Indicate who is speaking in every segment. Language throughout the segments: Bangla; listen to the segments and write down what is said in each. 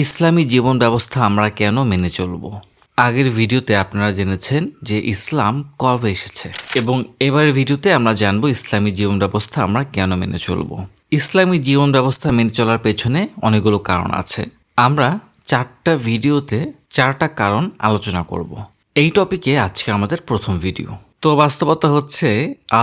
Speaker 1: ইসলামী জীবন ব্যবস্থা আমরা কেন মেনে চলব? আগের ভিডিওতে আপনারা জেনেছেন যে ইসলাম কবে এসেছে এবং এবারের ভিডিওতে আমরা জানব ইসলামী জীবন ব্যবস্থা আমরা কেন মেনে চলব। ইসলামী জীবন ব্যবস্থা মেনে চলার পেছনে অনেকগুলো কারণ আছে। আমরা 4টা ভিডিওতে 4টা কারণ আলোচনা করব। এই টপিকে আজকে আমাদের প্রথম ভিডিও। তো বাস্তবতা হচ্ছে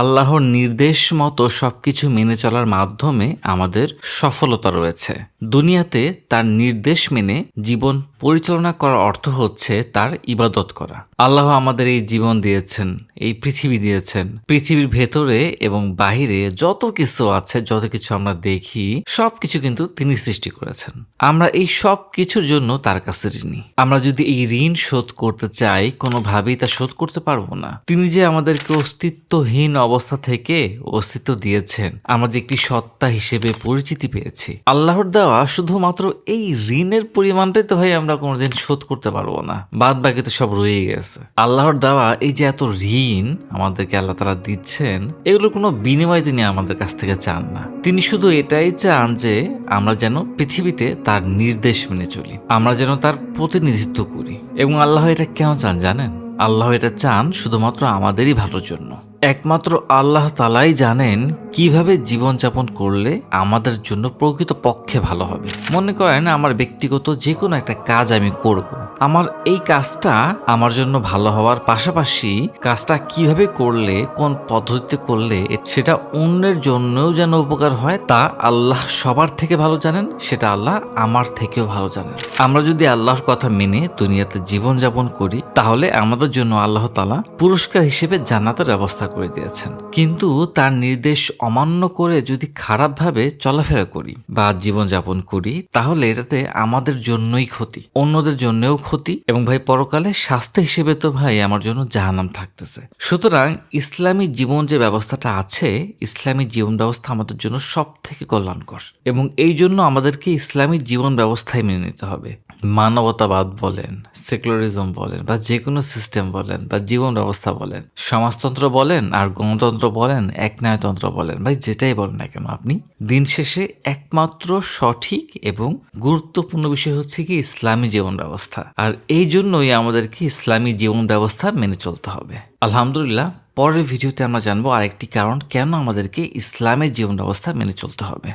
Speaker 1: আল্লাহর নির্দেশ মতো সবকিছু মেনে চলার মাধ্যমে আমাদের সফলতা রয়েছে। দুনিয়াতে তার নির্দেশ মেনে জীবন পরিচালনা করার অর্থ হচ্ছে তার ইবাদত করা। আল্লাহ আমাদের এই জীবন দিয়েছেন, এই পৃথিবী দিয়েছেন। পৃথিবীর ভেতরে এবং বাহিরে যত কিছু আছে, যত কিছু আমরা দেখি, সবকিছু কিন্তু তিনি সৃষ্টি করেছেন। আমরা এই সব কিছুর জন্য তার কাছে ঋণী। আমরা যদি এই ঋণ শোধ করতে চাই, কোনোভাবেই তা শোধ করতে পারবো না। তিনি যে আমাদেরকে অস্তিত্বহীন অবস্থা থেকে অস্তিত্ব দিয়েছেন, আমরা যে একটি সত্তা হিসেবে পরিচিতি পেয়েছি, আল্লাহর দেওয়া শুধুমাত্র এই ঋণের পরিমাণটাই তো ভাই আমরা কোনোদিন শোধ করতে পারবো না। বাদ বাকি তো সব রয়ে গেছে। আল্লাহর দেওয়া এই যে এত ঋণ আমাদেরকে আল্লাহ তাআলা দিচ্ছেন, এগুলোর কোনো বিনিময় তিনি আমাদের কাছ থেকে চান না। তিনি শুধু এটাই চান যে আমরা যেন পৃথিবীতে তার নির্দেশ মেনে চলি, আমরা যেন তার প্রতিনিধিত্ব করি। এবং আল্লাহ এটা কেন চান জানেন? আল্লাহ এটা চান শুধুমাত্র আমাদেরই ভালোর জন্য। একমাত্র আল্লাহ তাআলাই জানেন কিভাবে জীবনযাপন করলে আমাদের জন্য প্রকৃত পক্ষে ভালো হবে। মনে করেন আমার ব্যক্তিগত যে কোনো একটা কাজ আমি করব, আমার এই কাজটা আমার জন্য ভালো হওয়ার পাশাপাশি কাজটা কিভাবে করলে, কোন পদ্ধতিতে করলে সেটা অন্যের জন্যও যেন উপকার হয়, তা আল্লাহ সবার থেকে ভালো জানেন, সেটা আল্লাহ আমার থেকেও ভালো জানেন। আমরা যদি আল্লাহর কথা মেনে দুনিয়াতে জীবনযাপন করি, তাহলে আমাদের জন্য আল্লাহ তাআলা পুরস্কার হিসেবে জান্নাতের ব্যবস্থা করে দিয়েছেন। কিন্তু তার নির্দেশ অমান্য করে যদি খারাপভাবে চলাফেরা করি বা জীবনযাপন করি, তাহলে এটাতে আমাদের জন্যই ক্ষতি, অন্যদের জন্যও ক্ষতি, এবং ভাই পরকালে শাস্তি হিসেবে তো ভাই আমার জন্য জাহান্নাম থাকতেছে। সুতরাং ইসলামী জীবন যে ব্যবস্থাটা আছে, ইসলামী জীবন ব্যবস্থা আমাদের জন্য সব থেকে কল্যাণকর, এবং এই জন্য আমাদেরকে ইসলামী জীবন ব্যবস্থায় মেনে নিতে হবে। মানবতাবাদ বলেন, সেকুলারিজম বলেন, বা যে কোনো সিস্টেম বলেন, বা জীবন ব্যবস্থা বলেন, সমাজতন্ত্র বলেন, আর গণতন্ত্র বলেন, একনায়তন্ত্র বলেন, ভাই যেটাই বলেন না কেন, আপনি দিন শেষে একমাত্র সঠিক এবং গুরুত্বপূর্ণ বিষয় হচ্ছে কি ইসলামী জীবন ব্যবস্থা। আর এই জন্যই আমাদেরকে ইসলামী জীবন ব্যবস্থা মেনে চলতে হবে। আলহামদুলিল্লাহ, পরের ভিডিওতে আমরা জানবো আরেকটি কারণ কেন আমাদেরকে ইসলামের জীবন ব্যবস্থা মেনে চলতে হবে।